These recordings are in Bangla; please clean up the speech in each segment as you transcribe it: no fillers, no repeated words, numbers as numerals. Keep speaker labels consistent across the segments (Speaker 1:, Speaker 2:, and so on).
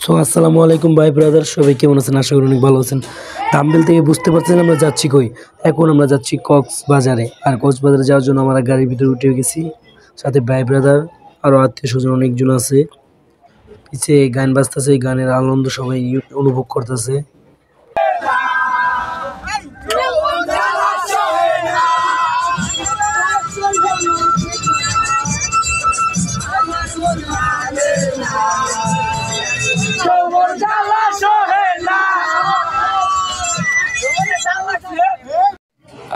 Speaker 1: সো আসসালামু আলাইকুম ভাই ব্রাদার, সবাই কেমন আছেন? আশা করি অনেক ভালো আছেন। থাম্বনেল থেকে বুঝতে পারছেন আমরা যাচ্ছি কই। এখন আমরা যাচ্ছি কক্সবাজারে। আর কক্সবাজারে যাওয়ার জন্য আমরা গাড়ির ভিতরে উঠে গেছি, সাথে ভাই ব্রাদার আরও আত্মীয় স্বজন অনেকজন আছে। পিছে গান বাজতেছে, এই গানের আনন্দ সবাই অনুভব করতেছে।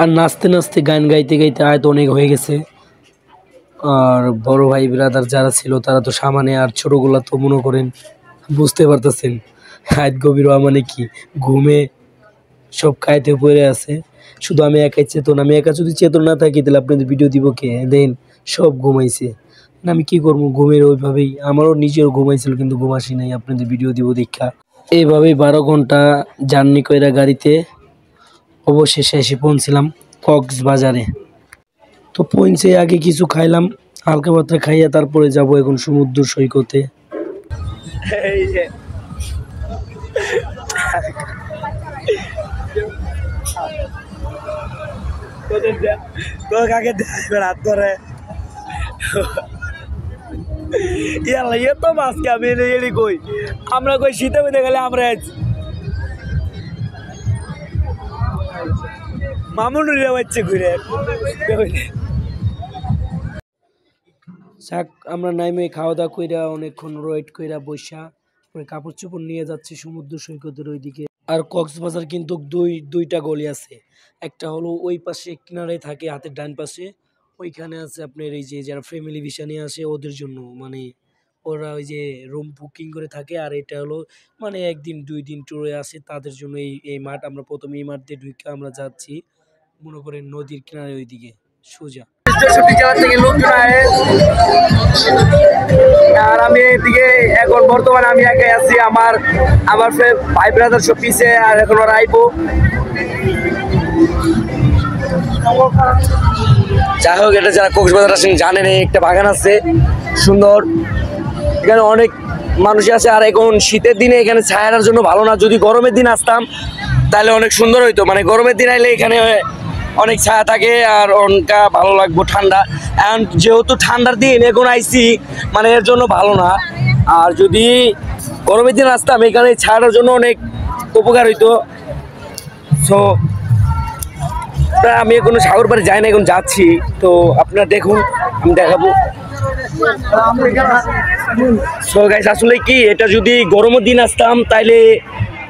Speaker 1: আর নাচতে নাচতে গান গাইতে গাইতে আয়ত অনেক হয়ে গেছে। আর বড় ভাই ব্রাদার যারা ছিল তারা তো সামানে, আর ছোটগুলা তো মনে করেন বুঝতে পারতেছেন আয়ত গভীর মানে কি, ঘুমে সব খাইতে পড়ে আছে। শুধু আমি একাই চেতন। আমি একা যদি চেতন না থাকি তাহলে আপনাদের ভিডিও দিব কে? দেন সব ঘুমাইছে, আমি কি করবো? ঘুমের ওইভাবেই আমারও নিজেও ঘুমাইছিল, কিন্তু ঘুম আসি নাই। আপনাদের ভিডিও দিব দেখা। এইভাবেই 12 ঘন্টা জার্নি কইরা গাড়িতে অবশেষে এসে পৌঁছলাম কক্সবাজারে। তো পৌঁছে আগে কিছু খাইলাম, হালকা পাতলা খাইয়া তারপরে যাব এখন সমুদ্র সৈকতে। আমরা কই শীতে মধ্যে গেলে আমরা মামুন বাচ্চা ঘুরে শাক। আমরা নাইমে খাওয়া দাওয়া কইরা অনেকক্ষণ ওয়েট কইরা বসা পরে কাপড় চোপড় নিয়ে যাচ্ছি সমুদ্র সৈকতের ওইদিকে। আর কক্সবাজার কিন্তু দুইটা গলি আছে। একটা হলো ওই পাশে কিনারে থাকে, হাতের ডান পাশে, ওইখানে আছে আপনার এই যে যারা ফ্যামিলি ভিসা নিয়ে আসে ওদের জন্য, মানে ওরা ওই যে রুম বুকিং করে থাকে। আর এটা হলো মানে 1 দিন 2 দিন ট্যুরে আসে তাদের জন্য এই মাঠ। আমরা প্রথমে এই মাঠ দিয়ে ঢুকে আমরা যাচ্ছি মনে করেন নদীর কিনারে ওইদিকে সোজা। আর আমি এদিকে এখন বর্তমানে আমি একাই আছি, আমার ভাই ব্রাদার সব পিছে, আর এখন ওরা আইবো। যাই হোক, এটা যারা কক্সবাজার আসেন জানেন একটা বাগান আছে সুন্দর, এখানে অনেক মানুষ আছে। আর এখন শীতের দিনে এখানে ছায়ার জন্য ভালো না। যদি গরমের দিন আসতাম তাহলে অনেক সুন্দর হইতো। মানে গরমের দিন আইলে এখানে অনেক ছায়া থাকে আর অনেকটা ভালো লাগবো, ঠান্ডা। এখন যেহেতু ঠান্ডার দিন এখন আইসি, মানে এর জন্য ভালো না। আর যদি গরমের দিন আসতাম এখানে ছায়াটার জন্য অনেক উপকার হইতো। সো আমি এখনো সাগর পাড়ে যাই না, এখন যাচ্ছি। তো আপনারা দেখুন, আমি দেখাবো। সো গাইস, আসলে কি এটা যদি গরমের দিন আসতাম তাইলে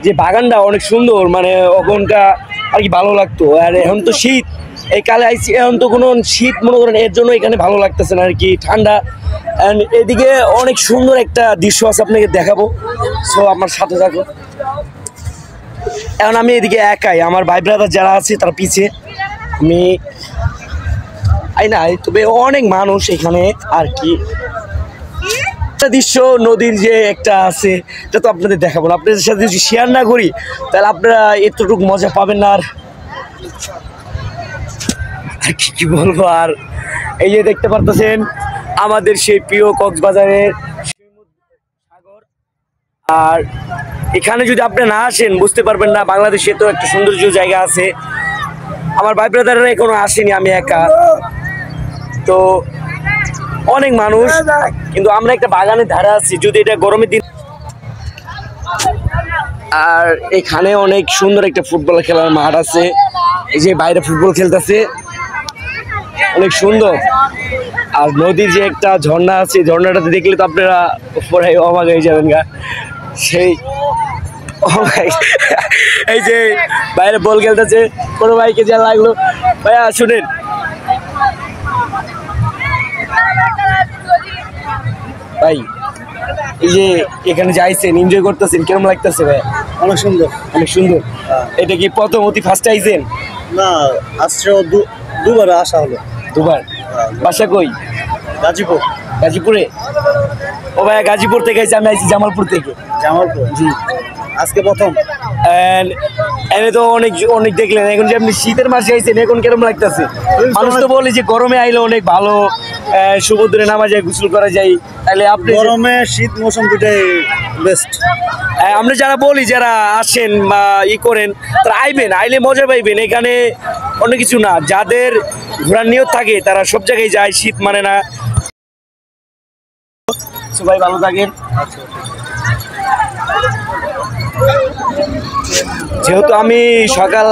Speaker 1: যে বাগানটা অনেক সুন্দর, মানে ওখানটা আর কি ভালো লাগতো। আর এখন তো শীত, এই কালে আইসি, এখন তো কোনো শীত মনে করেন, এর জন্য এখানে ভালো লাগতেছে না আর কি, ঠান্ডা। অ্যান্ড এদিকে অনেক সুন্দর একটা দৃশ্য আছে, আপনাকে দেখাবো। সো আমার সাথে থাকুন। এখন আমি এদিকে একাই, আমার ভাই ব্রাদার যারা আছে তারা পিছে, আমি নাই। তবে অনেক মানুষ এখানে আর কি। দৃশ্য নদীর যে একটা আছে এটা তো আপনাদের দেখাবো না। আপনাদের সাথে যদি শেয়ার না করি তাহলে আপনারা এতটুকু মজা পাবেন না। আর কি বলবো, আর এই যে দেখতে পারতেছেন আমাদের সেই প্রিয় কক্সবাজারের সাগর। আর এখানে যদি আপনি না আসেন বুঝতে পারবেন না বাংলাদেশে তো একটা সৌন্দর্য জায়গা আছে। আমার ভাই ব্রাদাররা এখনো আসেনি, আমি একা। তো অনেক মানুষ, কিন্তু আমরা একটা বাগানের ধারে আছি। যদি এটা গরমের দিন, আর এখানে অনেক সুন্দর একটা ফুটবল খেলার মাঠ আছে। এই যে বাইরে ফুটবল খেলতেছে, অনেক সুন্দর। আর নদীর যে একটা ঝর্ণা আছে, ঝর্ণাটাতে দেখলে তো আপনারা পরে অবাক হয়ে যাবেন গা। সেই এই যে বাইরে বল খেলতেছে, কোনো ভাইকে যা লাগলো। ভাইয়া শুনেন, ভাই এই যে এখানে যাইছেন, এনজয় করতেছেন, কেমন লাগতেছে ভাই?
Speaker 2: অনেক সুন্দর,
Speaker 1: অনেক সুন্দর। এটা কি প্রথম ফার্স্ট আইছেন?
Speaker 2: না, আসছে দুবার আসা হলো।
Speaker 1: দুবার? বাসা কই?
Speaker 2: গাজীপুর।
Speaker 1: গাজীপুরে? ও ভাই গাজীপুর থেকে আইছি, আমি আইছি জামালপুর থেকে।
Speaker 2: জামালপুর?
Speaker 1: জি।
Speaker 2: আজকে প্রথম?
Speaker 3: এনে তো অনেক অনেক দেখলেন, এখন যে আপনি শীতের মাসে আইছেন এখন কেরম লাগতেছে? মানুষ তো বলে যে গরমে আইলে অনেক ভালো, সমুদ্রে নামা যায়, গোসল করা যায়, তাহলে আপনি
Speaker 2: গরমে শীত মৌসুম দুটাই বেস্ট।
Speaker 3: আমরা যারা বলি, যারা আসেন বা করেন, তারা আইবেন, আইলে মজা পাইবেন। এখানে অন্য কিছু না, যাদের ঘোরার নিয়ত থাকে তারা সব জায়গায় যায়, শীত মানে না। সবাই ভালো থাকেন। যেহেতু আমি সকাল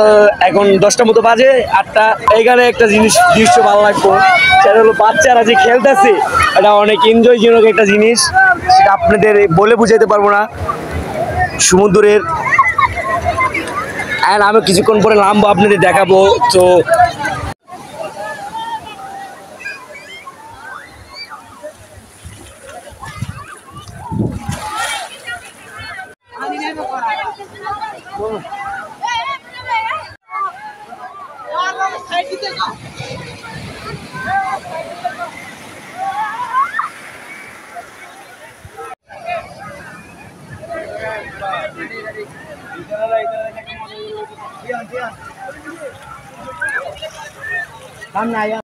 Speaker 3: এখন 10টার মতো বাজে, 8টা, এখানে একটা দৃশ্য ভালো লাগবো, সেটা হলো বাচ্চারা যে খেলতেছে, এটা অনেক এনজয়জনক একটা জিনিস, সেটা আপনাদের বলে বুঝাইতে পারবো না। সমুদ্রের আর আমি কিছুক্ষণ পরে নামবো, আপনাদের দেখাবো। তো